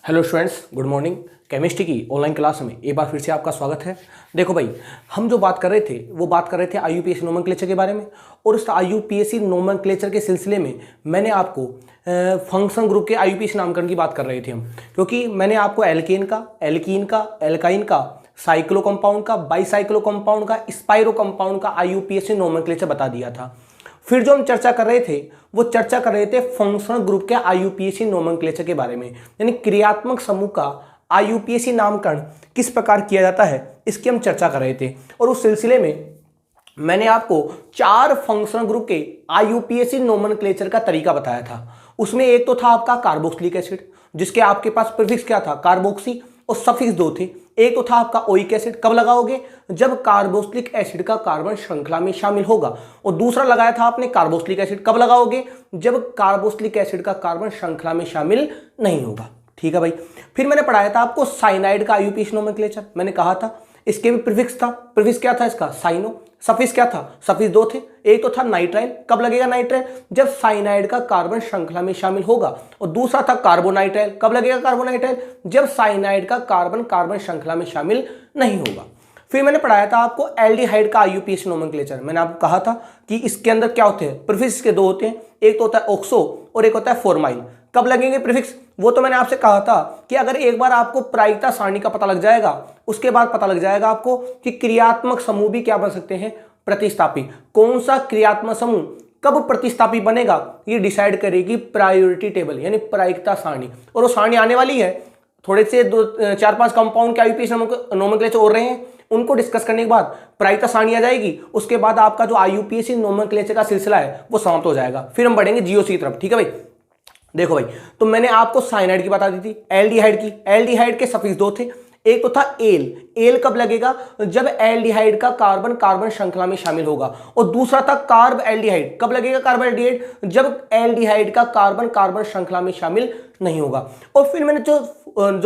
Hello students, good morning. Chemistry की online class में एक बार फिर से आपका स्वागत है। देखो भाई, हम जो बात कर रहे थे वो बात कर रहे थे आईयूपीएसी नोमेनक्लेचर के बारे में। और उस आईयूपीएसी नोमेनक्लेचर के सिलसिले में मैंने आपको फंक्शन ग्रुप के आईयूपीएसी नामकरण की बात कर रहे थे हम, क्योंकि मैंने आपको एल्केन का, एल्कीन का, एल्काइन का, साइक्लो कंपाउंड का, बाईसाइक्लो कंपाउंड का, स्पाइरो कंपाउंड का आईयूपीएसी नोमेनक्लेचर बता दिया था। फिर जो हम चर्चा कर रहे थे वो चर्चा कर रहे थे फंक्शनल ग्रुप के आईयूपीएसी नोमेनक्लेचर के बारे में, यानी क्रियात्मक समूह का आईयूपीएसी नामकरण किस प्रकार किया जाता है इसकी हम चर्चा कर रहे थे। और उस सिलसिले में मैंने आपको 4 फंक्शनल ग्रुप के आईयूपीएसी नोमेनक्लेचर का तरीका बताया था। उसमें एक तो था आपका कार्बोक्सिलिक एसिड, जिसके आपके पास प्रीफिक्स क्या था, कार्बोक्सी, और सफिक्स 2 थे। एक तो था आपका ओइक एसिड, कब लगाओगे, जब कार्बोक्सिलिक एसिड का कार्बन श्रृंखला में शामिल होगा। और दूसरा लगाया था आपने कार्बोक्सिलिक एसिड, कब लगाओगे, जब कार्बोक्सिलिक एसिड का कार्बन श्रृंखला में शामिल नहीं होगा। ठीक है भाई। फिर मैंने पढ़ाया था आपको साइनाइड का आईयूपीएसी नोमेनक्लेचर। मैंने कहा था इसके भी प्रीफिक्स था, प्रीफिक्स क्या था इसका, साइनो। सफिक्स क्या था, सफिक्स 2 थे। एक तो था नाइट्राइल, कब लगेगा नाइट्राइल, जब साइनाइड का कार्बन श्रृंखला में शामिल होगा। और दूसरा था कार्बोनाइट्राइल, कब लगेगा कार्बोनाइट्राइल, जब साइनाइड का कार्बन कार्बन श्रृंखला में शामिल नहीं होगा। फिर मैंने पढ़ाया था आपको एल्डिहाइड का आईयूपीएसी नोमेनक्लेचर। मैंने आपको कहा था कि इसके अंदर क्या होते हैं, प्रीफिक्स के 2 होते हैं, एक तो होता है ऑक्सो और एक होता है फॉर्माइल। कब लगेंगे प्रीफिक्स, वो तो मैंने आपसे कहा था कि अगर एक बार आपको प्रायिकता सारणी का पता लग जाएगा, उसके बाद पता लग जाएगा आपको कि क्रियात्मक समूह भी क्या बन सकते हैं, प्रतिस्थापी। कौन सा क्रियात्मक समूह कब प्रतिस्थापी बनेगा ये डिसाइड करेगी प्रायोरिटी टेबल, यानी प्रायिकता सारणी। और वो सारणी आने वाली है, थोड़े से 4-5 कंपाउंड के आईयूपीएसी नोमेनक्लेचर हो रहे हैं, उनको डिस्कस करने के बाद प्रायिकता सारणी आ जाएगी। उसके बाद आपका जो आईयूपीएसी नोमेनक्लेचर का सिलसिला है वो समाप्त हो जाएगा। फिर हम बढ़ेंगे जीओसी की तरफ। ठीक है भाई। देखो भाई, तो मैंने आपको साइनाइड की बता दी थी, एल्डिहाइड की। एल्डिहाइड के सफिक्स 2 थे, एक तो था एल। एल कब लगेगा, जब एल्डिहाइड का कार्बन कार्बन श्रृंखला में शामिल होगा। और दूसरा था कार्ब एल्डिहाइड, कब लगेगा कार्ब एल्डिहाइड, जब एल्डिहाइड का कार्बन कार्बन श्रृंखला में शामिल नहीं होगा। और फिर मैंने जो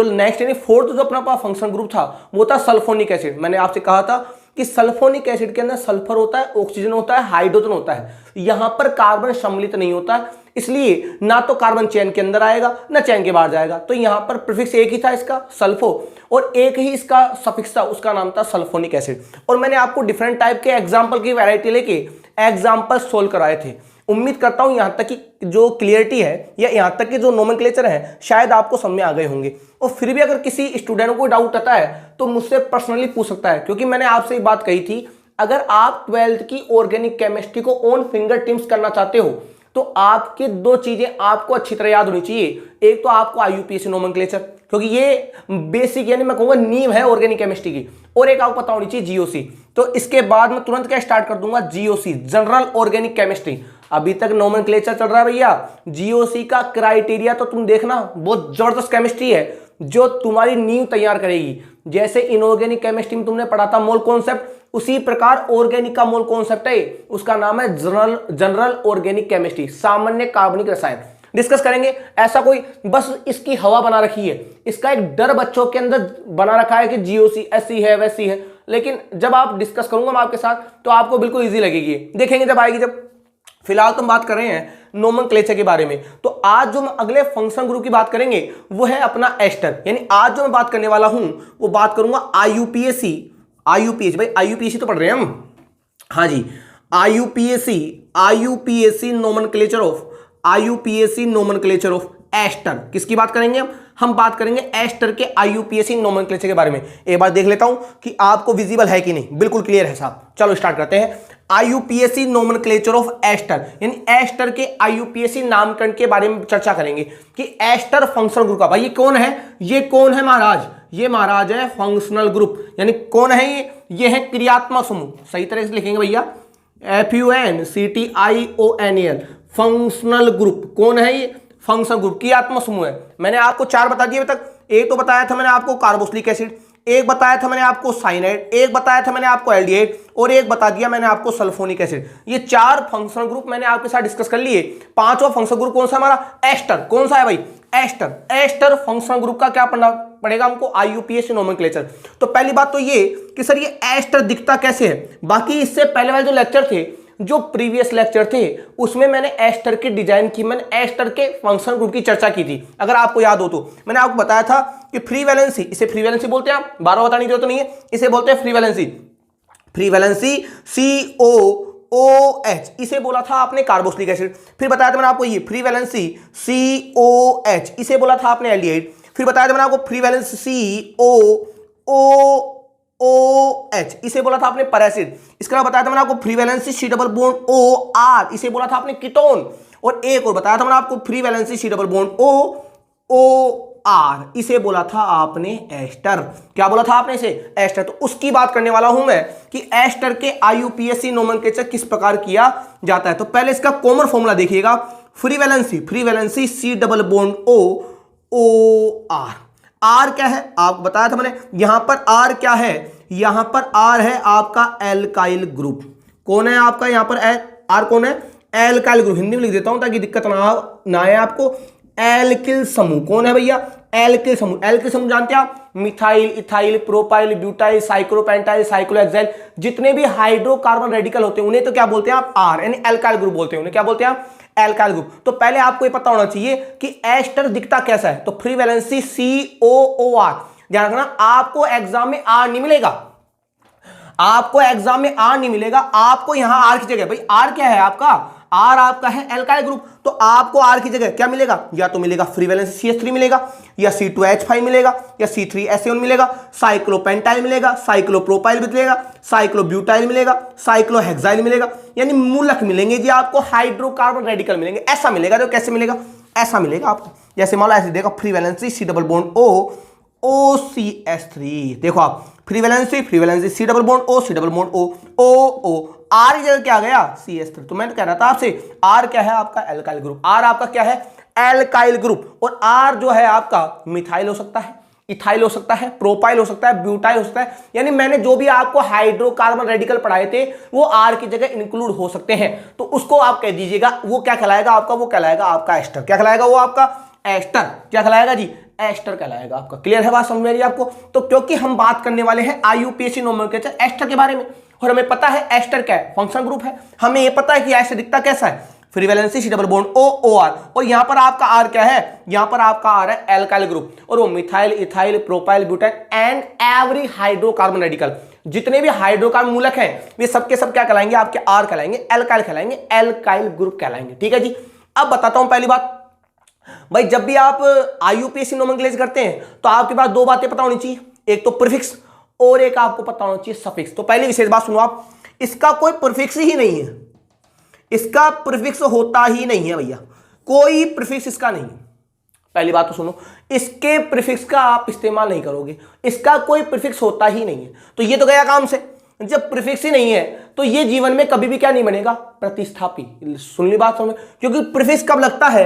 नेक्स्ट यानी फोर्थ जो अपना फंक्शन ग्रुप था वो था सल्फोनिक एसिड। मैंने आपसे कहा था कि सल्फोनिक एसिड के अंदर सल्फर होता है, ऑक्सीजन होता है, हाइड्रोजन होता है। यहां पर कार्बन सम्मिलित नहीं होता है, इसलिए ना तो कार्बन चैन के अंदर आएगा ना चैन के बाहर जाएगा। तो यहां पर प्रीफिक्स एक ही था इसका, सल्फो, और एक ही इसका सफिक्स था, उसका नाम था सल्फोनिक एसिड। और मैंने आपको डिफरेंट टाइप के एग्जाम्पल की वैरायटी लेके एग्जाम्पल सोल्व कराए थे। उम्मीद करता हूं यहां तक की जो क्लियरिटी है या यहां तक के जो नोमेनक्लेचर है शायद आपको समझ में आ गए होंगे। और फिर भी अगर किसी स्टूडेंट को डाउट आता है तो मुझसे पर्सनली पूछ सकता है, क्योंकि मैंने आपसे एक बात कही थी, अगर आप 12th की ऑर्गेनिक केमिस्ट्री को ऑन फिंगर टिप्स करना चाहते हो तो आपकी 2 चीजें आपको अच्छी तरह याद होनी चाहिए। एक तो आपको आईयूपीएसी नोमेनक्लेचर, क्योंकि ये बेसिक यानी मैं कहूंगा नींव है ऑर्गेनिक केमिस्ट्री की, और एक आपको पता होनी चाहिए जीओसी। तो इसके बाद मैं तुरंत क्या स्टार्ट कर दूंगा, जीओसी, जनरल ऑर्गेनिक केमिस्ट्री। अभी तक नोमेनक्लेचर चल रहा है भैया, जीओसी का क्राइटेरिया तो तुम देखना, बहुत जबरदस्त केमिस्ट्री है जो तुम्हारी नींव तैयार करेगी। जैसे इनऑर्गेनिक केमिस्ट्री में तुमने पढ़ा था मोल कॉन्सेप्ट, उसी प्रकार ऑर्गेनिक का मोल कॉन्सेप्ट है, उसका नाम है जनरल ऑर्गेनिक केमिस्ट्री, सामान्य कार्बनिक रसायन। डिस्कस करेंगे। ऐसा कोई बस इसकी हवा बना रखी है, इसका एक डर बच्चों के अंदर बना रखा है कि जीओसी ऐसी है वैसी है, लेकिन जब आप डिस्कस करूंगा मैं आपके साथ तो आपको बिल्कुल इजी लगेगी, देखेंगे जब आएगी। जब फिलहाल तो हम बात कर रहे हैं नोमेनक्लेचर के बारे में, तो आज जो हम अगले फंक्शन ग्रुप की बात करेंगे वो है अपना एस्टर। यानी आज जो मैं बात करने वाला हूं वो बात करूंगा आईयूपीएसी। आईयूपीएसी भाई, आईयूपीएसी तो पढ़ रहे हैं हम, हाँ जी, आईयूपीएसी नोमेनक्लेचर ऑफ एस्टर। किसकी बात करेंगे हम बात करेंगे एस्टर के आईयूपीएसी नोमेनक्लेचर के बारे में। एक बार देख लेता हूं कि आपको विजिबल है कि नहीं, बिल्कुल क्लियर है साहब। चलो स्टार्ट करते हैं। आईयूपीएसी नोमेनक्लेचर ऑफ एस्टर, यानी एस्टर के आईयूपीएसी नामकरण के बारे में चर्चा करेंगे कि एस्टर फंक्शनल ग्रुप का। भाई ये कौन है, ये कौन है महाराज, ये महाराज है फंक्शनल ग्रुप। यानी कौन है ये है क्रियात्मक समूह। सही तरह से लिखेंगे भैया, FUNCTIONAL, फंक्शनल ग्रुप। कौन है ये, फंक्शनल ग्रुप, क्रियात्मक समूह है। मैंने आपको 4 बता दिए अभी तक। एक तो बताया था मैंने आपको कार्बोक्सिलिक एसिड, एक बताया था मैंने आपको साइनाइड, एक बताया था मैंने आपको एल्डिहाइड, और एक बता दिया मैंने आपको सल्फोनिक एसिड। ये 4 फंक्शनल ग्रुप मैंने आपके साथ डिस्कस कर लिए। 5वां फंक्शनल ग्रुप कौन सा हमारा, एस्टर। कौन सा है भाई, एस्टर। एस्टर फंक्शनल ग्रुप का क्या पढ़ना पड़ेगा हमको, आईयूपीएसी नोमेनक्लेचर। तो पहली बात तो ये कि सर ये एस्टर दिखता कैसे है। बाकी इससे पहले वाले जो लेक्चर थे जो प्रीवियस लेक्चर थे उसमें मैंने एस्टर की डिजाइन की, मैंने एस्टर के फंक्शन ग्रुप की चर्चा की थी। अगर आपको याद हो तो मैंने आपको बताया था कि फ्री वैलेंसी, इसे फ्री वैलेंसी बोलते हैं, आप बार बार बताने की जरूरत नहीं है, इसे बोलते हैं free valency. Free valency COOH, इसे बोला था आपने कार्बोक्सिलिक एसिड। फिर बताया था मैंने आपको ये फ्री वैलेंसी COH, इसे बोला था आपने एल्डिहाइड। फिर बताया था मैंने आपको फ्री वैलेंसी COOH, इसे बोला था आपने पर एसिड। इसके अलावा बताया था मैंने आपको free valency C double bond OR, इसे बोला था आपने कीटोन। और एक और बताया था मैंने आपको free valency C double bond OR, इसे बोला था आपने एस्टर। क्या बोला था आपने इसे? एस्टर। तो उसकी बात करने वाला हूं मैं कि एस्टर के IUPAC नोमेनक्लेचर किस प्रकार किया जाता है। तो पहले इसका कॉमन फॉर्मूला देखिएगा, free valency C double bond OR। R क्या है आपको बताया था मैंने, यहां पर आर क्या है, यहां पर आर है आपका एल्काइल ग्रुप। कौन है आपका यहां पर आर? कौन है? Alkyl group. हिंदी में लिख देता हूं ताकि दिक्कत ना आए आपको। एल्किल समूह कौन है भैया? एल्किल समूह। एल्किल समूह जानते हैं आप? Methyl, ethyl, propyl, butyl, cyclopentyl, cyclohexyl, जितने भी हाइड्रोकार्बन रेडिकल होते हैं उन्हें तो क्या बोलते हैं आप? आर, यानी एल्काइल ग्रुप बोलते हैं उन्हें। क्या बोलते हैं आप? Alkyl group. तो पहले आपको ये पता होना चाहिए कि एस्टर दिखता कैसा है। तो फ्री वैलेंसी COOR, ध्यान रखना, आपको एग्जाम में आर नहीं मिलेगा, आपको एग्जाम में आर नहीं मिलेगा, आपको यहां आर की जगह, भाई आर क्या है आपका? आर आपका है एल्काइल ग्रुप, तो आपको आर की जगह क्या मिलेगा? या तो मिलेगा फ्री वैलेंसी CH3 मिलेगा, या C2H5 मिलेगा, या C3SN मिलेगा, साइक्लोपेंटाइल मिलेगा, साइक्लोप्रोपाइल मिलेगा, साइक्लोब्यूटाइल मिलेगा, साइक्लोहेक्साइल मिलेगा, यानी मूलक मिलेंगे जी आपको, हाइड्रोकार्बन रेडिकल मिलेंगे। ऐसा मिलेगा। तो कैसे मिलेगा? ऐसा मिलेगा आपको, जैसे मान लो ऐसे देखो, free valency C double bond OCH3, देखो आप free valency C double bond O, C double bond O R जगह क्या आ गया? CH3। तो मैं तो कह रहा था आपसे, आर क्या है आपका? Alkyl group. आर आपका क्या है? Alkyl group. और आर जो है आपका मिथाइल हो सकता है, इथाइल हो सकता है, प्रोपाइल हो सकता है, ब्यूटाइल हो सकता है, यानी मैंने जो भी आपको हाइड्रोकार्बन रेडिकल पढ़ाए थे वो आर की जगह इंक्लूड हो सकते हैं। तो उसको आप कह दीजिएगा, वो क्या कहलाएगा आपका? वो कहलाएगा आपका एस्टर। क्या कहलाएगा वो आपका? एस्टर। क्या कहलाएगा जी? एस्टर कहलाएगा आपका। क्लियर है बात? समझ में आ रही है आपको? तो क्योंकि हम बात करने वाले हैं IUPAC नोमेनक्लेचर एस्टर के बारे में, और हमें पता है एस्टर क्या है, फंक्शन ग्रुप है, हमें यह पता है कि एस्टर दिखता कैसा है, free valency C double bond OR, और यहां पर आपका आर क्या है? यहां पर आपका आर है एल्काइल ग्रुप, और वो methyl, ethyl, propyl, butyl and every hydrocarbon radical, जितने भी हाइड्रोकार्बन मूलक हैं वे सबके सब क्या कहलाएंगे? आपके आर कहलाएंगे, एल्काइल कहलाएंगे, एल्काइल ग्रुप कहलाएंगे। ठीक है जी। अब बताता हूं पहली बात, भाई जब भी आप IUPAC नोमेनक्लेचर करते हैं तो आपके पास दो बातें पता होनी चाहिए, एक तो प्रीफिक्स और एक आपको पता होना चाहिए सफिक्स। तो पहली विशेष बात सुनो आप, इसका कोई प्रीफिक्स ही नहीं है, इसका प्रीफिक्स होता ही नहीं है भैया, कोई प्रीफिक्स इसका नहीं है। पहली बात तो सुनो, इसके प्रीफिक्स का आप इस्तेमाल नहीं करोगे, इसका कोई प्रीफिक्स होता ही नहीं है। तो ये तो गया काम से, जब प्रीफिक्स ही नहीं है तो ये जीवन में कभी भी क्या नहीं बनेगा? प्रतिस्थापी। सुन ली बात समझ? क्योंकि प्रीफिक्स कब लगता है?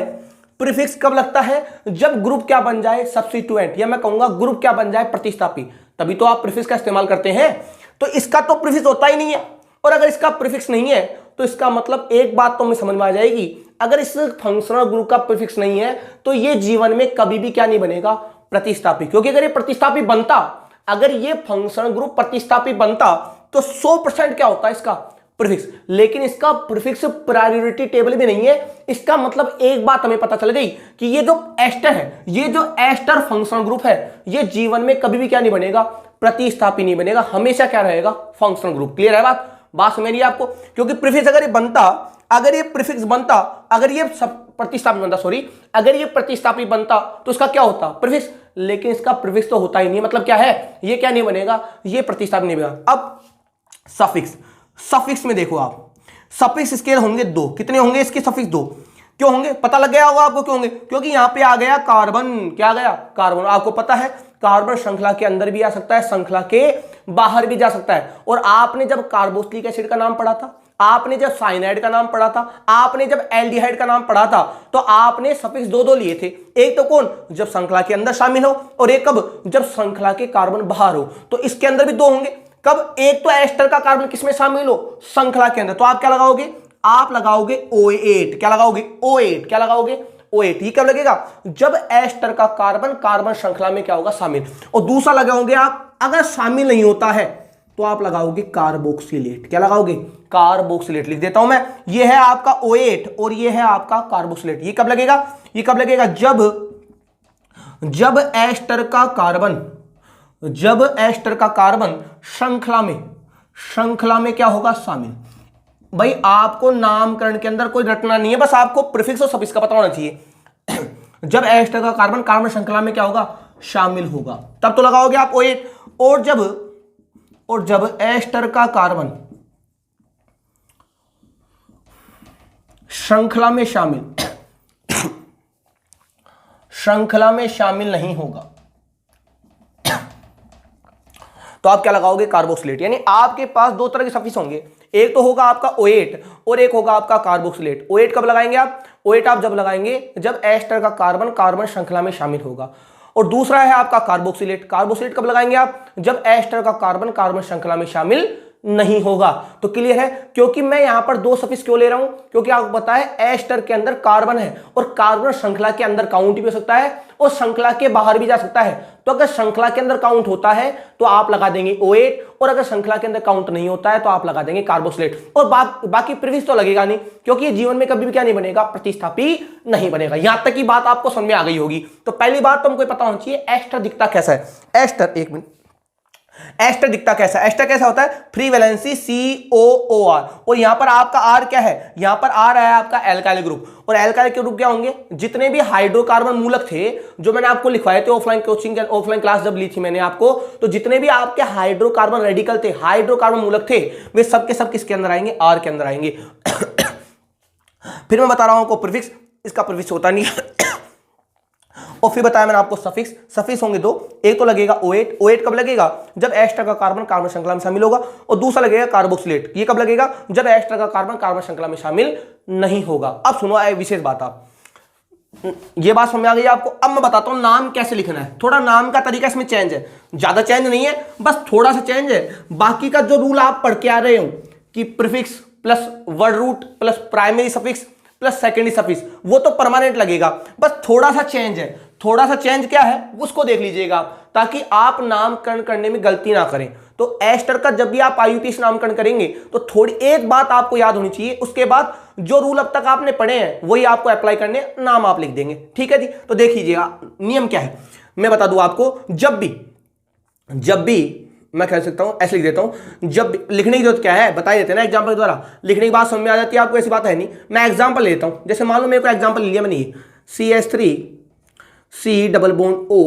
प्रीफिक्स कब लगता है? जब ग्रुप क्या बन जाए? सब्स्टिट्यूएंट, या मैं कहूंगा ग्रुप क्या बन जाए? प्रतिस्थापी, तभी तो आप प्रीफिक्स का इस्तेमाल करते हैं। तो इसका तो प्रीफिक्स होता ही नहीं है, और अगर इसका प्रीफिक्स नहीं है तो इसका मतलब एक बात तो हमें समझ में आ जाएगी, अगर इस फंक्शनल ग्रुप का प्रीफिक्स नहीं है तो ये जीवन में कभी भी क्या नहीं बनेगा? प्रतिस्थापी। क्योंकि अगर ये प्रतिस्थापी बनता, अगर ये फंक्शनल ग्रुप प्रतिस्थापी बनता तो 100% क्या होता है इसका? प्रीफिक्स। लेकिन इसका प्रीफिक्स प्रायोरिटी टेबल में नहीं है। इसका मतलब एक बात हमें पता चल गई कि ये जो एस्टर है, ये जो एस्टर फंक्शनल ग्रुप है, ये जीवन में कभी भी क्या नहीं बनेगा? प्रतिस्थापी नहीं बनेगा, हमेशा क्या रहेगा? Functional group. क्लियर है बात समझ रही है आपको? क्योंकि प्रीफिक्स अगर ये बनता, अगर ये प्रीफिक्स बनता, अगर ये प्रतिस्थापी बनता, सॉरी, अगर ये प्रतिस्थापी बनता तो इसका क्या होता? प्रीफिक्स। लेकिन इसका प्रीफिक्स तो होता ही नहीं, मतलब क्या है? ये क्या नहीं बनेगा? ये प्रतिस्थापी नहीं बनेगा। अब सफिक्स, सफिक्स में देखो आप, सफिक्स इसके होंगे दो। कितने होंगे इसके सफिक्स? दो। क्यों होंगे? पता लग गया होगा आपको क्यों होंगे? क्योंकि यहां पे आ गया कार्बन। क्या आ गया? कार्बन। आपको पता है कार्बन श्रृंखला के अंदर भी आ सकता है, श्रृंखला के बाहर भी जा सकता है। और आपने जब कार्बोक्सिलिक एसिड का नाम पढ़ा था, आपने जब साइनाइड का नाम पढ़ा था, आपने जब एल्डिहाइड का नाम पढ़ा था, तो आपने सफिक्स दो दो लिए थे। एक तो कौन? जब श्रृंखला के अंदर शामिल हो, और एक कब? जब श्रृंखला के कार्बन बाहर हो। तो इसके अंदर भी दो होंगे। कब? एक तो एस्टर का कार्बन किसमें शामिल हो? श्रृंखला के अंदर। तो आप क्या लगाओगे? आप लगाओगे OH। क्या लगाओगे? OH। क्या लगाओगे? OH। ये कब लगेगा? जब एस्टर का कार्बन कार्बन श्रृंखला में क्या होगा? शामिल। और दूसरा लगाओगे आप, अगर शामिल नहीं होता है तो आप लगाओगे कार्बोक्सिलेट। क्या लगाओगे? कार्बोक्सिलेट। लिख देता हूं मैं, ये है आपका OH और ये है आपका कार्बोक्सिलेट। ये कब लगेगा? ये कब लगेगा? जब एस्टर का कार्बन श्रृंखला में क्या होगा? शामिल। भाई आपको नामकरण के अंदर कोई रटना नहीं है, बस आपको प्रीफिक्स और सफिक्स का पता होना चाहिए। जब एस्टर का कार्बन श्रृंखला में क्या होगा? शामिल होगा, तब तो लगाओगे आप OH। और जब एस्टर का कार्बन श्रृंखला में शामिल नहीं होगा तो आप क्या लगाओगे? कार्बोक्सिलेट। यानी आपके पास दो तरह के सफिक्स होंगे, एक तो होगा आपका OH और एक होगा आपका कार्बोक्सिलेट। OH कब लगाएंगे आप? OH आप जब लगाएंगे जब एस्टर का कार्बन श्रृंखला में शामिल होगा। और दूसरा है आपका कार्बोक्सिलेट। कार्बोक्सिलेट कब लगाएंगे आप? जब एस्टर का कार्बन श्रृंखला में शामिल नहीं होगा। तो क्लियर है? क्योंकि मैं यहां पर दो सफिक्स क्यों ले रहा हूं? क्योंकि आपको पता है एस्टर के अंदर कार्बन है और कार्बन श्रृंखला के अंदर काउंट भी हो सकता है और श्रृंखला के बाहर भी जा सकता है। तो अगर श्रृंखला के अंदर काउंट होता है तो आप लगा देंगे OH, और अगर श्रृंखला के अंदर काउंट नहीं होता है तो आप लगा देंगे कार्बोक्सिलेट। और बाकी प्रीफिक्स तो लगेगा नहीं, क्योंकि ये जीवन में कभी भी क्या नहीं बनेगा? प्रतिस्थापी नहीं बनेगा। यहां तक की बात आपको समझ में आ गई होगी। तो पहली बात तो हमको पता होना चाहिए एस्टर दिखता कैसा है। एस्टर दिखता कैसा? एस्टर कैसा होता है? फ्री वैलेंसी COOR, और यहां पर आपका R क्या है? यहां पर R है आपका एल्काइल ग्रुप। और एल्काइल के ग्रुप क्या होंगे? जितने भी हाइड्रोकार्बन मूलक थे जो मैंने आपको लिखवाए थे ऑफलाइन क्लास जब ली थी मैंने आपको, तो जितने भी आपके हाइड्रोकार्बन रेडिकल थे, हाइड्रोकार्बन मूलक थे, वे सब के सब किसके अंदर आएंगे? R के अंदर आएंगे। फिर मैं बता रहा हूं आपको प्रीफिक्स, इसका प्रीफिक्स होता नहीं है। और फिर बताया मैंने आपको सफिक्स होंगे दो, एक तो लगेगा OH कब लगेगा? जब एस्टर का कार्बन श्रृंखला में शामिल होगा, और दूसरा लगेगा कार्बोक्सिलेट। ये कब लगेगा? जब एस्टर का कार्बन श्रृंखला में शामिल नहीं होगा। अब सुनो विशेष बात, आप ये बात समझ आ गई आपको। अब मैं बताता हूं नाम कैसे लिखना है। थोड़ा नाम का तरीका इसमें चेंज है, ज्यादा चेंज नहीं है, बस थोड़ा सा चेंज है। बाकी का जो रूल आप पढ़ के आ रहे हो कि prefix plus word root plus primary suffix plus secondary suffix, वो तो परमानेंट लगेगा। बस थोड़ा सा चेंज है। थोड़ा सा चेंज क्या है उसको देख लीजिएगा आप, ताकि आप नामकरण करने में गलती ना करें। तो एस्टर का जब भी आप IUPAC नामकरण करेंगे तो थोड़ी एक बात आपको याद होनी चाहिए, उसके बाद जो रूल अब तक आपने पढ़े हैं वही आपको अप्लाई करने, नाम आप लिख देंगे। ठीक है जी? तो देख लीजिएगा नियम क्या है, मैं बता दूं आपको। जब भी मैं कह सकता हूं, ऐसे लिख देता हूं, जब लिखने की जरूरत क्या है बता देते हैं ना एग्जाम्पल द्वारा, लिखने की बात समझ में आ जाती है आपको, ऐसी बात है नहीं। मैं एग्जाम्पल लेता हूं, जैसे मान लो मेरे को एग्जाम्पल लिया मैंने, ये CH3 C double bond O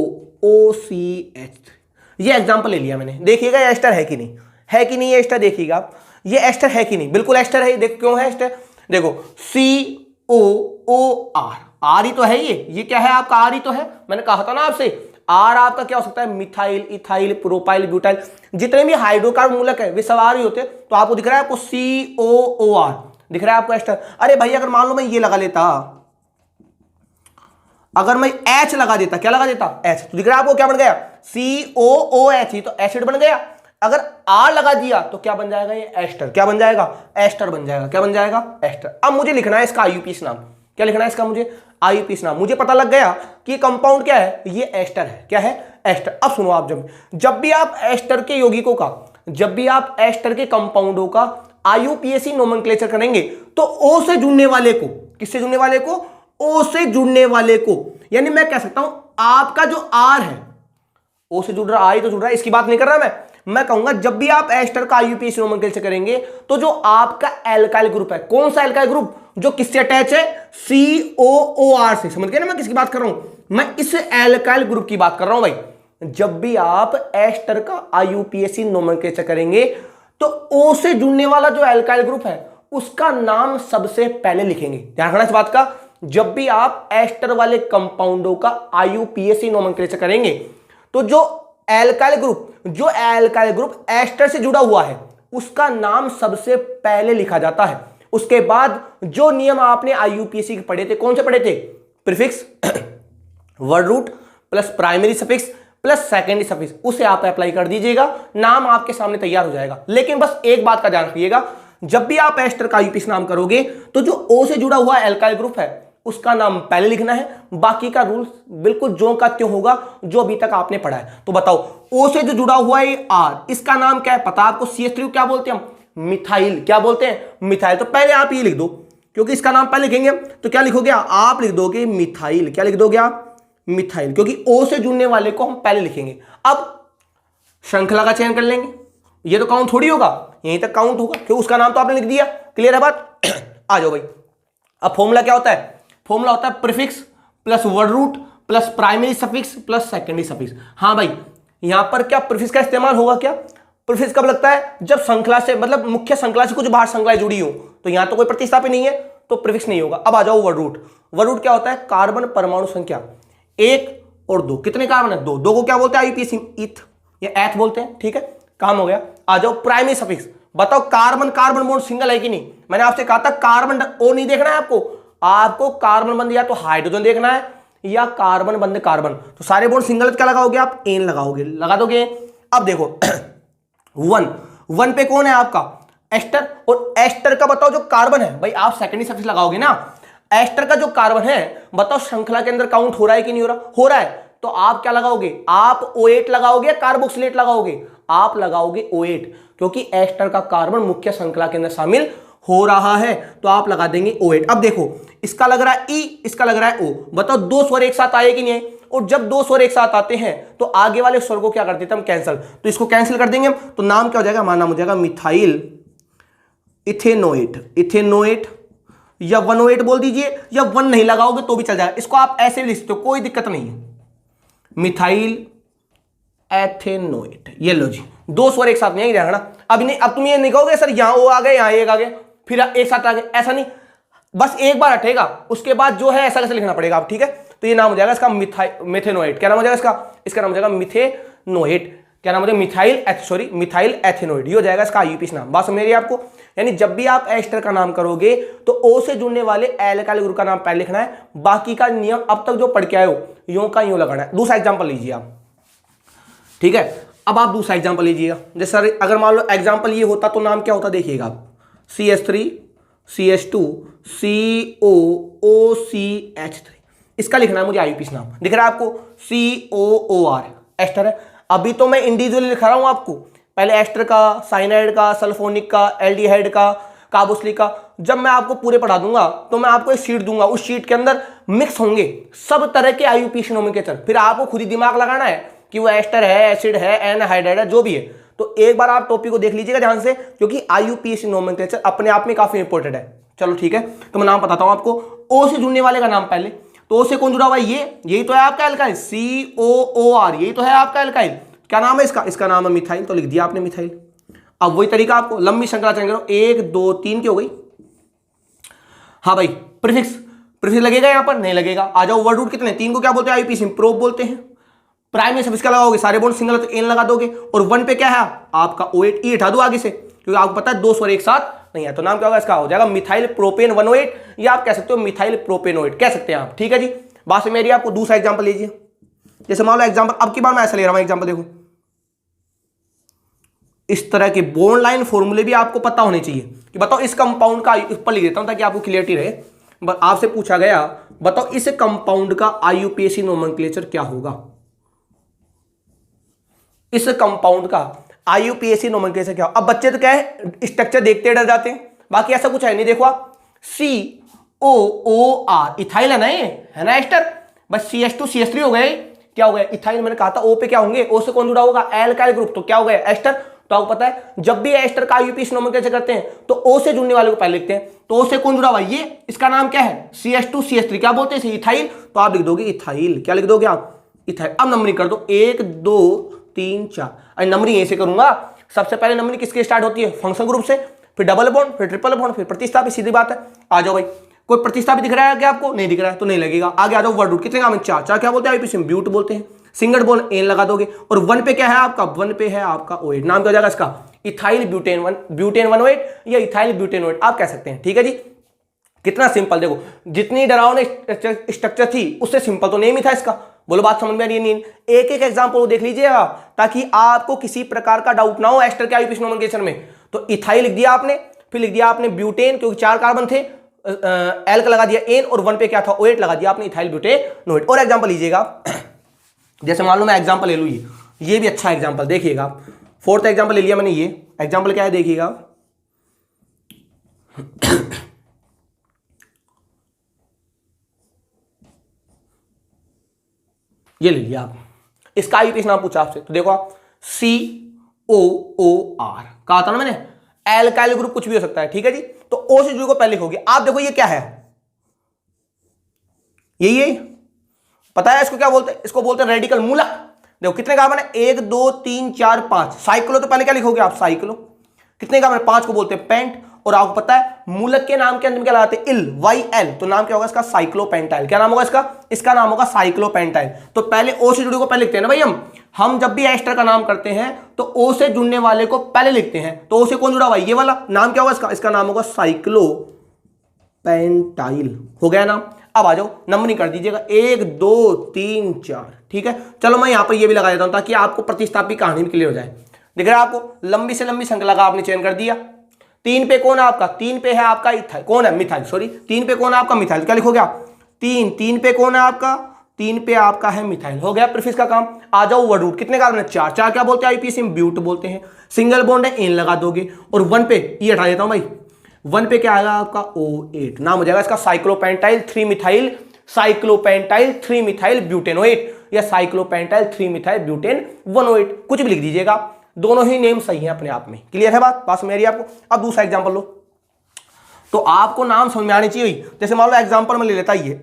OCH, ये एग्जाम्पल ले लिया मैंने। देखिएगा ये एस्टर है कि नहीं, है कि नहीं ये एस्टर, देखिएगा आप ये एस्टर है कि नहीं। बिल्कुल एस्टर है। देखो क्यों है एस्टर, देखो COOR, R ही तो है, ये क्या है आपका? R ही तो है। मैंने कहा था ना आपसे, R आपका क्या हो सकता है? मिथाइल, इथाइल, प्रोपाइल, ब्यूटाइल, जितने भी हाइड्रोकार्बन मूलक है वे सब R ही होते। तो आपको दिख रहा है आपको COOR, दिख रहा है आपको एस्टर। अरे भाई अगर मान लो मैं ये लगा लेता, अगर मैं H लगा देता, क्या लगा देता? H, तो दिख रहा है आपको क्या बन गया? COOH, तो एसिड बन गया। अगर R लगा दिया तो क्या बन जाएगा? ये एस्टर। क्या बन जाएगा? एस्टर बन जाएगा। क्या बन जाएगा? एस्टर। अब मुझे लिखना है इसका IUPAC नाम। क्या लिखना है इसका? मुझे IUPAC नाम। मुझे पता लग गया कि कंपाउंड क्या है, ये एस्टर है। क्या है? एस्टर। अब सुनो, आप जब भी आप एस्टर के यौगिकों का, जब भी आप एस्टर के कंपाउंडों का IUPAC नोमेनक्लेचर करेंगे तो O से जुड़ने वाले को, किससे जुड़ने वाले को? O से जुड़ने वाले को। यानी मैं कह सकता हूं आपका जो R है, O से जुड़ रहा, R ही तो जुड़ रहा है, इसकी बात नहीं कर रहा मैं कहूंगा जब भी आप एस्टर का IUPAC नोमेनक्लेचर करेंगे तो जो आपका एल्काइल ग्रुप है, कौन सा एल्काइल ग्रुप? जो किससे अटैच है? COOR से। समझ गए ना मैं किसकी बात कर रहा हूं? मैं इस एल्काइल ग्रुप की बात कर रहा हूं भाई। जब भी आप एस्टर का IUPAC नोमेनक्लेचर करेंगे तो O से जुड़ने वाला जो एल्काइल ग्रुप है उसका नाम सबसे पहले लिखेंगे। ध्यान रखना इस बात का। जब भी आप एस्टर वाले कंपाउंडों का IUPAC नोमेनक्लेचर करेंगे तो जो एल्काइल ग्रुप एस्टर से जुड़ा हुआ है उसका नाम सबसे पहले लिखा जाता है। उसके बाद जो नियम आपने IUPAC के पढ़े थे, कौन से पढ़े थे? Prefix, word root plus primary suffix plus secondary suffix, उसे आप अप्लाई कर दीजिएगा, नाम आपके सामने तैयार हो जाएगा। लेकिन बस एक बात का ध्यान रखिएगा, जब भी आप एस्टर का IUPAC नाम करोगे तो जो O से जुड़ा हुआ एल्काइल ग्रुप है उसका नाम पहले लिखना है, बाकी का रूल बिल्कुल जो का त्यों होगा जो अभी तक आपने पढ़ा है। तो बताओ ओ से जो जुड़ा हुआ है आर, इसका नाम क्या है पता आपको? CH3 क्या बोलते हैं हम? मिथाइल। क्या बोलते हैं? मिथाइल। तो पहले आप ये लिख दो, क्योंकि इसका नाम पहले लिखेंगे तो क्या लिखोगे आप? लिख दोगे मिथाइल। क्या लिख दोगे आप? मिथाइल, क्योंकि ओ से जुड़ने वाले को हम पहले लिखेंगे। अब श्रृंखला का चयन कर लेंगे, ये तो काउंट थोड़ी होगा, यहीं तक काउंट होगा क्योंकि उसका नाम तो आपने लिख दिया। क्लियर है बात? आ जाओ भाई। अब फॉर्मूला क्या होता है? फॉर्मूला होता है prefix plus word root plus primary suffix plus secondary suffix. हाँ भाई, यहां पर क्या प्रीफिक्स का इस्तेमाल होगा? क्या प्रीफिक्स कब लगता है? जब श्रृंखला से मतलब मुख्य श्रृंखला से कुछ बाहर श्रृंखलाएं जुड़ी हो, तो यहां तो कोई प्रतिस्थापन नहीं है तो प्रीफिक्स नहीं होगा। अब आ जाओ वर्ड रूट। वर्ड रूट क्या होता है? कार्बन परमाणु संख्या 1 और 2। कितने कार्बन है? 2। 2 को क्या बोलते हैं? आईयूपीएसी ईथ या एथ बोलते हैं। ठीक है, काम हो गया। आ जाओ प्राइमरी सफिक्स। बताओ कार्बन कार्बन बॉन्ड सिंगल है कि नहीं? मैंने आपसे कहा था कार्बन ओ नहीं देखना है आपको कार्बन बंद या तो हाइड्रोजन देखना है या कार्बन बंद कार्बन। तो सारे बॉन्ड सिंगल क्या लगाओगे आप? एन लगाओगे, लगा दोगे। अब देखो 1 पे कौन है आपका? एस्टर। और एस्टर का बताओ जो कार्बन है, भाई आप सेकेंडरी सफिक्स लगाओगे ना। एस्टर का जो कार्बन है बताओ श्रृंखला के अंदर काउंट हो रहा है कि नहीं हो रहा? हो रहा है। तो आप क्या लगाओगे? आप O8 लगाओगे या कार्बोक्सिलेट लगाओगे? आप लगाओगे O8, क्योंकि एस्टर का कार्बन मुख्य श्रृंखला के अंदर शामिल हो रहा है, तो आप लगा देंगे O8। अब देखो इसका लग रहा है E, इसका लग रहा है O। बताओ 2 स्वर एक साथ आए कि नहीं आए? और जब 2 स्वर एक साथ आते हैं तो आगे वाले स्वर को क्या कर देते हैं हम? कैंसिल। तो इसको कैंसिल कर देंगे हम, तो नाम क्या हो जाएगा? हमारा नाम हो जाएगा मिथाइल इथेनोएट। इथेनोएट या 108 बोल दीजिए, या 1 नहीं लगाओगे तो भी चल जाएगा। इसको आप ऐसे भी लिख सकते हो, कोई दिक्कत नहीं है। Methyl ethanoate. ये लो जी, 2 स्वर एक साथ नहीं रहना। अब नहीं, अब तुम ये नहीं कहोगे सर यहां ओ आ गए यहां एक आ गए फिर एक साथ आ गए, ऐसा नहीं। बस एक बार हटेगा, उसके बाद जो है ऐसा कैसे लिखना पड़ेगा आप। ठीक है, तो ये नाम हो जाएगा इसका मिथेनोएट। क्या नाम हो जाएगा इसका नाम हो जाएगा मिथेनोएट। क्या नाम हो जाएगा? Methyl ethanoate. ये हो जाएगा इसका आईयूपीएसी नाम। बात समझ रही है आपको? यानी जब भी आप एस्टर का नाम करोगे तो ओ से जुड़ने वाले एल्काइल ग्रुप का नाम पहले लिखना है, बाकी का नियम अब तक जो पढ़ के आए हो यूं का यूं लगाना है। दूसरा एग्जांपल लीजिए आप। ठीक है, अब आप दूसरा एग्जांपल लीजिएगा। जैसे सर अगर मान लो एग्जांपल ये होता तो नाम क्या होता? देखिएगा आप, CH3 CH2 COOCH3। इसका लिखना है मुझे आईयूपीएसी नाम। दिख रहा है आपको? COOR एस्टर है। अभी तो मैं इंडिविजुअली लिखा रहा हूं आपको, पहले एस्टर का, साइनाइड का, सल्फोनिक का, एल्डिहाइड का, कार्बोक्सिलिक का। जब मैं आपको पूरे पढ़ा दूंगा तो मैं आपको एक शीट दूंगा, उस शीट के अंदर मिक्स होंगे सब तरह के आईयूपीएसी नोमेनक्लेचर। फिर आपको खुद ही दिमाग लगाना है कि वो एस्टर है, एसिड है, एनहाइड्राइड है, जो भी है। तो एक बार आप टॉपिक को देख लीजिएगा ध्यान से, क्योंकि आईयूपीएसी नोमेनक्लेचर अपने आप में काफी इंपॉर्टेंट है। चलो ठीक है, तो मैं नाम बताता हूं आपको। ओ से जुड़ने वाले का नाम पहले, तो ओ से कौन जुड़ा हुआ है? यही तो है आपका एल्काइल, COOR। यही तो है आपका एल्काइल। क्या नाम है इसका नाम है मिथाइल, तो लिख दिया आपने मिथाइल। अब वही तरीका आपको लंबी श्रृंखला चयन करो, 1 2 3 की हो गई। हाँ भाई, प्रीफिक्स लगेगा यहां पर? नहीं लगेगा। आ जाओ वर्ड रूट कितने? 3 को क्या बोलते हैं? आईयूपीएसी प्रोब बोलते हैं। प्राइमरी सफिक्स क्या लगाओगे? सारे बॉन्ड सिंगल तो एन लगा दोगे। और 1 पे क्या है आपका? O8। ई हटा दो आगे से, क्योंकि आपको पता है 2 स्वर एक साथ नहीं है। तो नाम क्या होगा इसका? हो जाएगा मिथाइल प्रोपेन 108, या आप कह सकते हो मिथाइल प्रोपेनोएट कह सकते हैं आप। ठीक है जी, बात में मेरी। आपको दूसरा एग्जांपल लीजिए। जैसे मान लो एग्जांपल, अब की बार मैं ऐसा ले रहा हूं एग्जांपल, देखो इस तरह के बॉन्ड लाइन फॉर्मूले भी आपको पता होने चाहिए कि बताओ इस कंपाउंड का, ऊपर लिख देता हूं ताकि आपको क्लियरिटी रहे। आपसे पूछा गया बताओ इस कंपाउंड का आईयूपीएसी नोमेनक्लेचर क्या होगा? इस कंपाउंड का आईयूपीएसी नोमेनक्लेचर क्या? अब बच्चे तो क्या है, स्ट्रक्चर देखते डर जाते हैं, बाकी ऐसा कुछ है नहीं। देखो आप, COOR इथाइल है ना, ये है ना एस्टर। बस CH2 CH3 हो गए, क्या हो गया? इथाइल। मैंने कहा था O पे क्या होंगे? O से कौन जुड़ा होगा? Alkyl group. तो क्या हो गया? एस्टर। तो आपको पता है जब भी एस्टर का आईयूपीएसी नोमेनक्लेचर करते हैं तो O से जुड़ने वाले को पहले लिखते हैं। तो O से कौन जुड़ा हुआ? ये, इसका नाम क्या है? CH2 CH3। क्या बोलते हैं? इथाइल। तो आप लिख दोगे इथाइल। क्या लिख दोगे आप? इथाइल। अब नंबरिंग कर दो, 1 2 3 4। अरे नंबरिंग ऐसे करूंगा, सबसे पहले नंबरिंग किसके स्टार्ट होती है? फंक्शन ग्रुप से, फिर डबल बॉन्ड, फिर ट्रिपल बॉन्ड, फिर प्रतिस्थापित। सीधी बात है। आ जाओ भाई, कोई प्रतिस्थापित दिख रहा है क्या आपको? नहीं दिख रहा है तो नहीं लगेगा। आगे आ जाओ वर्ड रूट कितने काम है? 4 क्या बोलते हैं? आईयूपीएसी ब्यूट बोलते हैं। सिंगल बॉन्ड एन लगा दोगे, और 1 पे क्या है आपका? 1 पे है आपका O8। नाम क्या हो जाएगा इसका? इथाइल ब्यूटेन 108 या इथाइल ब्यूटेनोएट आप कह सकते हैं। ठीक है जी, कितना सिंपल। देखो जितनी डरावनी स्ट्रक्चर थी उससे सिंपल तो नेम ही था इसका। बोलो बात समझ में आ रही है नहीं? एक एक एग्जांपल देख लीजिएगा ताकि आपको किसी प्रकार का डाउट ना हो एस्टर के आईयूपीएसी नोमेनक्लेचर में। तो इथाइल लिख दिया आपने, फिर लिख दिया आपने ब्यूटेन, क्योंकि 4 कार्बन थे, एल का लगा दिया एन और 1 पे क्या था OH लगा दिया आपने इथाइल ब्यूटेनोएट। और एग्जांपल लीजिएगा, जैसे मान लो मैं एग्जांपल ले लूँ, ये भी अच्छा एग्जांपल देखिएगा। फोर्थ एग्जांपल ले लिया मैंने, ये एग्जांपल क्या है देखिएगा। ये ले लिया आप, इसका आईयूपीएसी नाम पूछा आपसे तो देखो आप COOR कहा था ना मैंने, एल्काइल ग्रुप कुछ भी हो सकता है, ठीक है जी। तो O से जुड़े को पहले लिखोगे आप, देखो ये क्या है, यही पता है इसको क्या बोलते हैं, इसको बोलते हैं रेडिकल मूलक। देखो कितने कार्बन है, 1 2 3 4 5। साइक्लो तो पहले क्या लिखोगे आप, साइक्लो। कितने कार्बन, 5 को बोलते हैं पेंट। और आपको पता है मूलक के नाम के अंदर क्या लगाते हैं, इल YL, तो नाम क्या होगा इसका, साइक्लोपेंटाइल। क्या नाम होगा इसका, इसका नाम होगा साइक्लोपेंटाइल। तो पहले O से जुड़े को पहले लिखते हैं ना भाई, हम जब भी एस्टर का नाम करते हैं तो O से जुड़ने वाले को पहले लिखते हैं। तो O से कौन जुड़ा हुआ है, ये वाला, नाम क्या होगा इसका, इसका नाम होगा साइक्लोपेंटाइल। हो गया नाम। अब आ जाओ नंबरिंग कर दीजिएगा, 1 2 3 4, ठीक है। चलो मैं यहां पर ये भी लगा देता हूं ताकि आपको प्रतिस्थापी कहानी भी क्लियर हो जाए। दिख रहा है आपको, लंबी से लंबी श्रृंखला का आपने चयन कर दिया। 3 पे कौन है आपका, 3 पे है आपका इथाइल, कौन है, मिथाइल, सॉरी 3 पे कौन है आपका, मिथाइल। क्या लिखोगे आप, 3 पे कौन है आपका, 3 पे आपका है मिथाइल। हो गया प्रीफिक्स का काम। आ जाओ वर्ड रूट, कितने कार्बन है, 4 क्या बोलते हैं आईयूपीएसी में, ब्यूट बोलते हैं। सिंगल बॉन्ड है, एन लगा दोगे। और 1 पे ये हटा देता हूं भाई, 1 पे क्या आएगा आपका O8, नाम हो जाएगा इसका साइक्लोपेंटाइल 3 मिथाइल, साइक्लोपेंटाइल 3 मिथाइल ब्यूटेनोएट, या साइक्लोपेंटाइल 3 मिथाइल ब्यूटेन 108, कुछ भी लिख दीजिएगा, दोनों ही नेम सही हैं अपने आप में। क्लियर है बात समझ मेरी आपको। अब दूसरा एग्जांपल लो, तो आपको नाम समझ में आनी चाहिए। जैसे मान लो एग्जांपल में ले लेता ये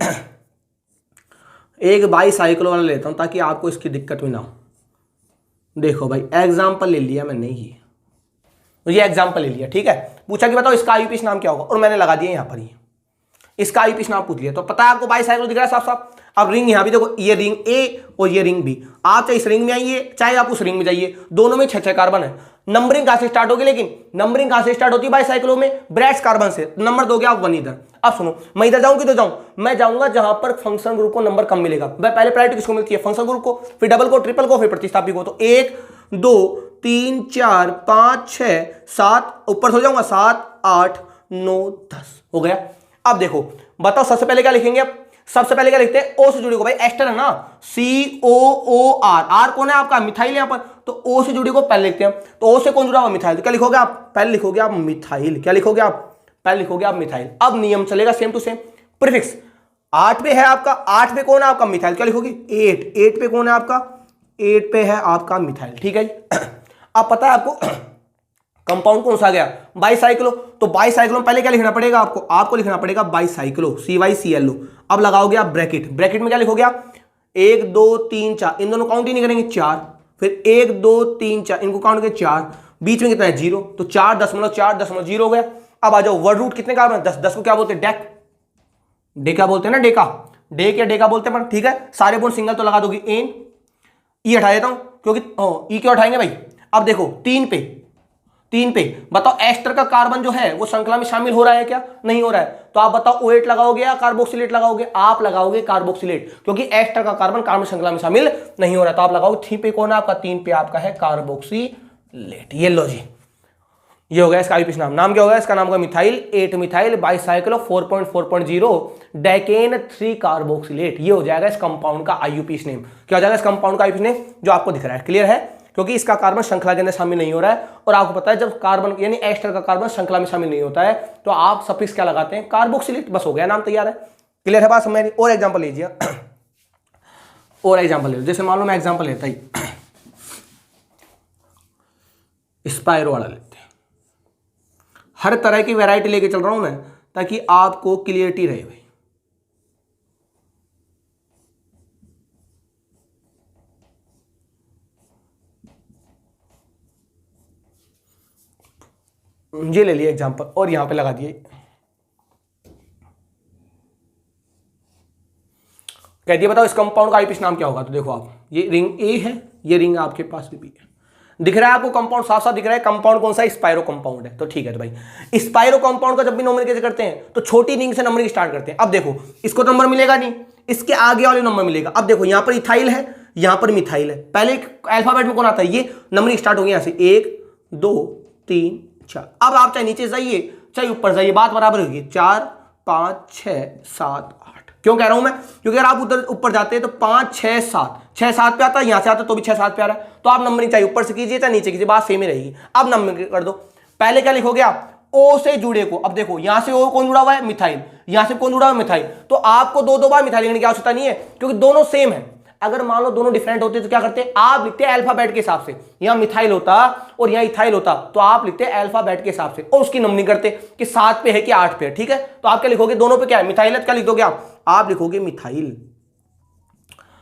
एक बाई साइक्लो वाला लेता हूं ताकि आपको इसकी दिक्कत भी ना हो। देखो भाई एग्जांपल ले लिया मैंने, ये एग्जांपल ले लिया, ठीक है। पूछा कि बताओ इसका आईयूपीएसी नाम क्या होगा, और मैंने लगा दिया यहां पर ही इसका आईयूपीएसी नाम पूछ लिया। तो पता है आपको बाई साइक्लो दिख रहा है साफ साफ। अब रिंग यहां भी देखो, ये रिंग ए और ये रिंग बी। आप चाहे इस रिंग में आइए चाहे आप उस रिंग में जाइए, दोनों में 6 कार्बन है। नंबरिंग कहां से स्टार्ट होगी, लेकिन नंबरिंग कहां से स्टार्ट होती है बाई साइक्लो में, ब्रैकेट्स कार्बन से। नंबर दोगे आप 1 इधर। अब सुनो, मैं इधर जाऊं कि तो जाऊं, मैं जाऊंगा जहां पर फंक्शन ग्रुप को नंबर कम मिलेगा। मैं पहले प्रायोरिटी किसको मिलती है, फंक्शन ग्रुप को, फिर डबल को, ट्रिपल को, फिर प्रतिस्थापी को। तो 1 2 3 4 5 6 7, ऊपर हो जाऊंगा 7 8 9 10। हो गया। अब देखो बताओ सबसे पहले क्या लिखेंगे, अब सबसे पहले क्या लिखते हैं, O से जुड़ी को, भाई एस्टर है ना, COOR, आर कौन है आपका, मिथाइल यहां पर, तो O से जुड़ी को पहले लिखते हैं। तो O से कौन जुड़ा हुआ, मिथाइल। तो क्या लिखोगे आप, पहले लिखोगे आप मिथाइल। क्या लिखोगे आप, पहले लिखोगे आप मिथाइल। अब नियम चलेगा सेम टू सेम, प्रीफिक्स 8 पे है आपका, 8 पे कौन है आपका, मिथाइल। क्या लिखोगे 8 पे कौन है आपका, 8 पे है आपका मिथाइल, ठीक है। अब पता है आपको कंपाउंड कौन सा आ गया, बाईसाइक्लो। तो बाईसाइक्लो पहले क्या लिखना पड़ेगा आपको लिखना पड़ेगा बाईसाइक्लो, CYCLO। अब लगाओगे आप ब्रैकेट, ब्रैकेट में क्या लिखोगे आप, 1 2 3 4, इन दोनों काउंट ही नहीं करेंगे, 4, फिर 1 2 3 4, इनको काउंट करेंगे 4, बीच में कितना है 0, तो 4.4.0 हो गया। अब आ जाओ वर्ड रूट कितने का, 10 को क्या बोलते हैं, डेक, डेका बोलते हैं ना, डेका, डेक या डेका बोलते हैं, ठीक है। सारे बोन सिंगल तो लगा दोगे एन, ई हटा देता हूं क्योंकि ई क्यों हटाएंगे भाई। अब देखो 3 पे बताओ एस्टर का कार्बन जो है वो श्रृंखला में शामिल हो रहा है क्या, नहीं हो रहा है। तो आप बताओ O8 लगाओगे या कार्बोक्सिलेट लगाओगे, आप लगाओगे कार्बोक्सिलेट, क्योंकि एस्टर का कार्बन कार्बन श्रृंखला में शामिल नहीं हो रहा है। तो आप लगाओगे 3 पे कौन है आपका, 3 पे आपका है कार्बोक्सिलेट। ये लो जी, ये हो गया इसका आईयूपीएसी नाम क्या होगा, इसका नाम होगा methyl 8 methyl bicyclo 4.4.0 decane 3 carboxylate. ये हो जाएगा इस कंपाउंड का आईयूपीएसी नेम। क्या हो जाएगा इस कंपाउंड का आईयूपीएसी नेम, जो आपको दिख रहा है। क्लियर है, क्योंकि इसका कार्बन श्रृंखला के अंदर शामिल नहीं हो रहा है। और आपको पता है जब कार्बन यानी एस्टर का कार्बन श्रृंखला में शामिल नहीं होता है तो आप सफिक्स क्या लगाते हैं, कार्बोक्सिलेट, बस हो गया, नाम तैयार है। क्लियर है बात समझ में। और एग्जांपल लीजिए, और एग्जांपल ले लो। जैसे मान लो मैं एग्जांपल लेता ही स्पाइरो वाला लेते हैं। हर तरह की वैरायटी लेके चल रहा हूं मैं ताकि आपको क्लियरिटी रहे भाई। ये ले लिया एग्जांपल और यहां पे लगा दिए, कह दिया बताओ इस कंपाउंड का आईयूपीएसी नाम क्या होगा। तो देखो आप, ये रिंग ए है, ये रिंग आपके पास भी बी है, दिख रहा है आपको कंपाउंड साफ साफ दिख रहा है। कंपाउंड कौन सा, स्पाइरो कंपाउंड है। तो ठीक है, तो भाई स्पाइरो कंपाउंड का जब भी नंबरिंग करते हैं तो छोटी रिंग से नंबरिंग स्टार्ट करते हैं। अब देखो इसको नंबर मिलेगा नहीं, इसके आगे वाले नंबर मिलेगा। अब देखो यहां पर इथाइल है, यहां पर मिथाइल है। पहले अल्फाबेट में कौन आता है, ये नंबरिंग स्टार्ट हो गया यहां से 1 2 3 4। अब आप चाहे नीचे जाइए चाहे ऊपर जाइए, बात बराबर होगी, 4 5 6 7 8। क्यों कह रहा हूं मैं? क्योंकि अगर आप उधर ऊपर जाते हैं तो 5 6 7 6 7 पे आता है, यहां से आता है तो भी 6 7 पे आ रहा है। तो आप नंबरिंग चाहे ऊपर से कीजिए चाहे नीचे कीजिए, बात सेम ही रहेगी। अब नंबरिंग कर दो। पहले क्या लिखोगे आप? ओ से जुड़े को। अब देखो यहां से ओ कौन जुड़ा हुआ है? मिथाइल। यहां से कौन जुड़ा हुआ है? मिथाइल। तो आपको दो दो बार मिथाइल लिखने की आवश्यकता नहीं है, क्योंकि दोनों सेम है। अगर मान लो दोनों डिफरेंट होते तो क्या करते? आप लिखते हैं अल्फाबेट के हिसाब से। यहां मिथाइल होता और यहां इथाइल होता, तो आप लिखते हैं अल्फाबेट के हिसाब से और उसकी नंबरिंग करते कि 7 पे है कि 8 पे है। ठीक है, तो आप क्या लिखोगे? दोनों पे क्या है? मिथाइल है, क्या लिख दोगे आप लिखोगे मिथाइल।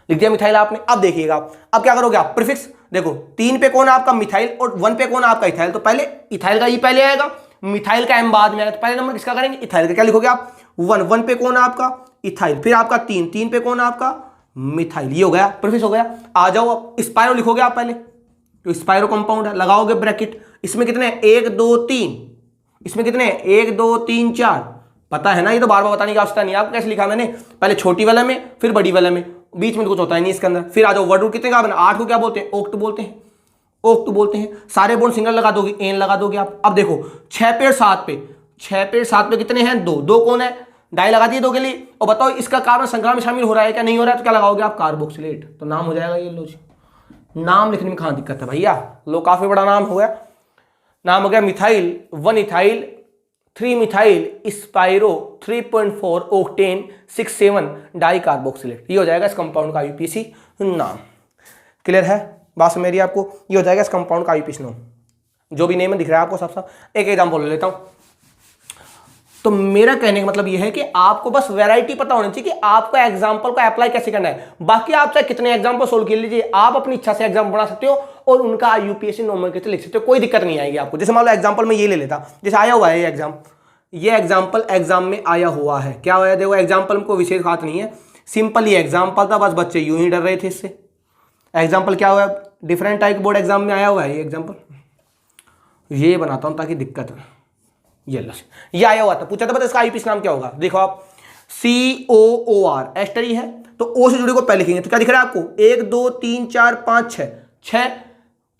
लिख दिया मिथाइल आपने। अब देखिएगा, अब क्या करोगे आप? प्रीफिक्स देखो, 3 पे कौन है आपका? मिथाइल, और 1 पे कौन है आपका? इथाइल। तो पहले इथाइल का ई पहले आएगा, मिथाइल का एम बाद में आएगा। तो पहले नंबर किसका करेंगे? इथाइल का। क्या लिखोगे आप? 1 पे कौन है आपका? इथाइल। फिर आपका 3 पे कौन है आपका? मिथाइल। ये हो गया, प्रीफिक्स हो गया। आ जाओ अब स्पाइरो लिखोगे आप पहले, तो स्पाइरो कंपाउंड है, लगाओगे ब्रैकेट। इसमें कितने हैं? 1 2 3। इसमें कितने हैं? 1 2 3 4। पता है ना, ये तो बार बार बताने की आवश्यकता नहीं है। आपको कैसे लिखा मैंने? पहले छोटी वाले में फिर बड़ी वाले में, बीच में तो कुछ होता है नहीं इसके अंदर। फिर आ जाओ वर्ड रूट कितने का बना? 8 को क्या बोलते हैं? ओक्ट बोलते हैं। ओक्ट बोलते हैं। सारे बोर्ड सिंगल लगा दोगे, एन लगा दोगे आप। अब देखो 6 पे 7 पे, 6 पे 7 पे कितने हैं? 2 2 कौन है? डाई लगा दिए 2 के लिए। और बताओ इसका कार्बन संग्रह में शामिल हो रहा है क्या? नहीं हो रहा है, तो क्या लगाओगे आप? कार्बोक्सिलेट। तो नाम हो जाएगा ये। लो जी, नाम लिखने में कहां दिक्कत है भैया? लो, काफी बड़ा नाम हो गया। नाम हो गया methyl 1 ethyl 3 methyl spiro 3.4 octane 6 7 di carboxylate. ये हो जाएगा इस कंपाउंड का आईयूपीएसी नाम। क्लियर है बात समझ मेरी आपको? ये हो जाएगा इस कंपाउंड का आईयूपीएसी नाम। जो भी नेम दिख रहा है आपको सब सब। एक एग्जांपल ले लेता हूं। तो मेरा कहने का मतलब यह है कि आपको बस वैरायटी पता होनी चाहिए कि आपका एग्जांपल को अप्लाई कैसे करना है। बाकी आप चाहे कितने एग्जांपल सोल्व कर लीजिए, आप अपनी इच्छा से एग्जाम बना सकते हो और उनका आईयूपीएसी नोमेनक्लेचर लिख सकते हो, कोई दिक्कत नहीं आएगी आपको। जैसे मान लो एग्जांपल में ये ले लेता, जैसे आया हुआ है ये एग्जाम, ये एग्जाम्पल एग्जाम में आया हुआ है। क्या आया? देखो एग्जाम्पल में कोई विशेष बात नहीं है, सिंपल ही एग्जाम्पल था, बस बच्चे यूं ही डर रहे थे इससे। एग्जाम्पल क्या हुआ? डिफरेंट टाइप बोर्ड एग्जाम में आया हुआ है ये एग्जाम्पल। ये बनाता हूं ताकि दिक्कत है। ये आया हुआ था, पूछा था, इसका आईयूपीएसी नाम क्या होगा? देखो आप, COOR एस्टरी है, तो ओ से जुड़े को पहले लिखेंगे। तो क्या दिख रहा है आपको? 1 2 3 4 5 6 6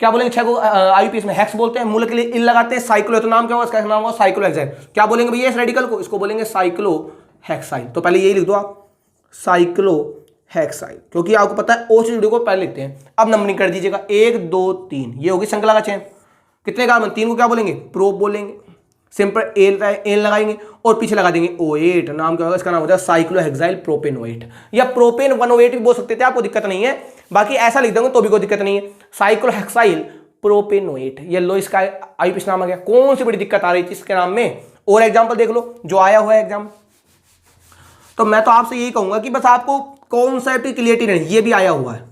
क्या बोलेंगे? 6 को आईयूपीएसी में हेक्स बोलते हैं। मूल के लिए इल लगाते हैं। साइक्लो है तो नाम क्या होगा इसका? नाम होगा साइक्लोहेक्साइल। क्या बोलेंगे भैया इस रेडिकल को? इसको बोलेंगे साइक्लोहेक्साइल। तो पहले यही लिख दो आप, साइक्लोहेक्साइल, क्योंकि आपको पता है ओ से जुड़े को पहले लिखते हैं। अब नंबरिंग कर दीजिएगा 1 2 3। ये होगी श्रृंखला का चयन। कितने कार्बन? 3 को क्या बोलेंगे? प्रोप बोलेंगे। सिंपल एल लगाएंगे और पीछे लगा देंगे O8। नाम क्या होगा इसका? नाम हो जाएगा साइक्लोहेक्साइल प्रोपेनोएट, या प्रोपेन 108 भी बोल सकते थे, आपको दिक्कत नहीं है। बाकी ऐसा लिख देंगे तो भी कोई दिक्कत नहीं है, साइक्लोहेक्साइल प्रोपेनोएट। ये लो, इसका आईयूपीएसी नाम आ गया। कौन सी बड़ी दिक्कत आ रही थी इसके नाम में? और एग्जाम्पल देख लो जो आया हुआ है एग्जाम। तो मैं तो आपसे यही कहूंगा कि बस आपको कॉन्सेप्ट की क्लियरिटी नहीं, ये भी आया हुआ है।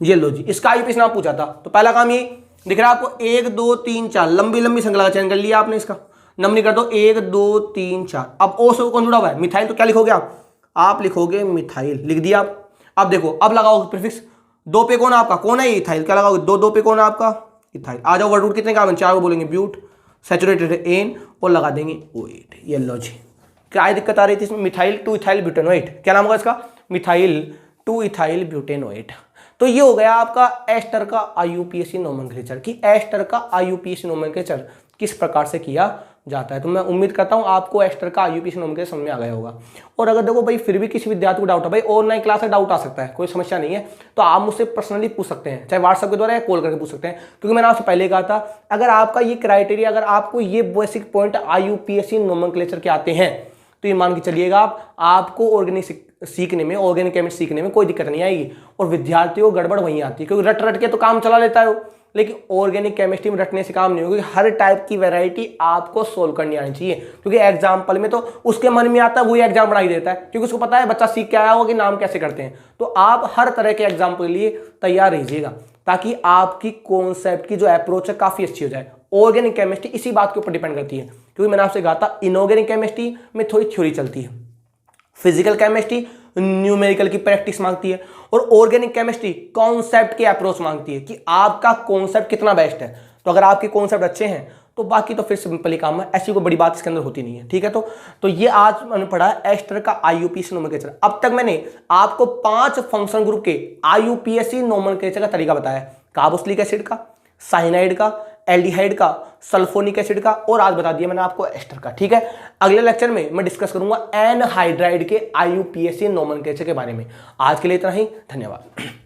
ये लो जी, इसका आईयूपीएसी नाम पूछा था, तो पहला काम ये दिख रहा है आपको 1 2 3 4, लंबी लंबी श्रृंखला का चयन कर लिया आपने। इसका नंबरिंग कर दो 1 2 3 4। अब ओ से कौन जुड़ा हुआ है? मिथाइल। तो क्या लिखोगे आप लिखोगे मिथाइल। लिख दिया आप। अब देखो, अब लगाओगे प्रीफिक्स। 2 पे कौन है आपका? कौन है? इथाइल। क्या लगाओगे? 2 पे कौन है आपका? इथाइल। आ जाओ वर्ड रूट कितने कार्बन? 4 को बोलेंगे ब्यूट, सैचुरेटेड एन और लगा देंगे O8। ये लो जी, क्या दिक्कत आ रही थी इसमें? Methyl 2 ethyl butanoate. क्या नाम होगा इसका? Methyl 2 ethyl butanoate. तो ये हो गया आपका एस्टर का आईयूपीएसी नोमेनक्लेचर, कि एस्टर का आईयूपीएसी नोमेनक्लेचर किस प्रकार से किया जाता है। तो मैं उम्मीद करता हूं आपको एस्टर का आईयूपीएसी नोमेनक्लेचर समझ में आ गया होगा। और अगर देखो भाई फिर भी किसी विद्यार्थी को डाउट है, भाई ऑनलाइन क्लास में डाउट आ सकता है, कोई समस्या नहीं है, तो आप मुझसे पर्सनली पूछ सकते हैं, चाहे व्हाट्सएप के द्वारा या कॉल करके पूछ सकते हैं। क्योंकि मैंने आपसे पहले कहा था, अगर आपका ये क्राइटेरिया, अगर आपको ये बेसिक पॉइंट आईयूपीएसी नोमेनक्लेचर के आते हैं, तो ये मान के चलिएगा आपको ऑर्गेनिक सीखने में, ऑर्गेनिक केमिस्ट्री सीखने में कोई दिक्कत नहीं आएगी। और विद्यार्थियों को गड़बड़ वहीं आती है, क्योंकि रट रट के तो काम चला लेता है वो, लेकिन ऑर्गेनिक केमिस्ट्री में रटने से काम नहीं होगा। हर टाइप की वैरायटी आपको सोल्व करनी आनी चाहिए, क्योंकि एग्जाम्पल में तो उसके मन में आता है वही एग्जाम बना ही देता है, क्योंकि उसको पता है बच्चा सीख के आया होगा कि नाम कैसे करते हैं। तो आप हर तरह के एग्जाम्पल के लिए तैयार रहिएगा, ताकि आपकी कॉन्सेप्ट की जो अप्रोच है काफी अच्छी हो जाए। ऑर्गेनिक केमिस्ट्री इसी बात के ऊपर डिपेंड करती है, क्योंकि मैंने आपसे कहा था इनऑर्गेनिक केमिस्ट्री में थोड़ी थ्योरी चलती है, फिजिकल केमिस्ट्री न्यूमेरिकल की प्रैक्टिस मांगती है, और ऑर्गेनिक केमिस्ट्री कॉन्सेप्ट की अप्रोच मांगती है कि आपका कॉन्सेप्ट कितना बेस्ट है। तो अगर आपके कॉन्सेप्ट अच्छे हैं तो बाकी तो फिर सिंपल ही काम है, ऐसी कोई बड़ी बात इसके अंदर होती नहीं है। ठीक है, तो ये आज मैंने पढ़ा एस्टर का आईयूपीएसी नोमेनक्लेचर। अब तक मैंने आपको 5 फंक्शन ग्रुप के आईयूपीएसी नोमेनक्लेचर का तरीका बताया, कार्बोक्सिलिक एसिड का, साइनाइड का, एल्डिहाइड का, सल्फोनिक एसिड का, और आज बता दिया मैंने आपको एस्टर का। ठीक है, अगले लेक्चर में मैं डिस्कस करूंगा एनहाइड्राइड के IUPAC नोमेनक्लेचर के बारे में। आज के लिए इतना ही, धन्यवाद।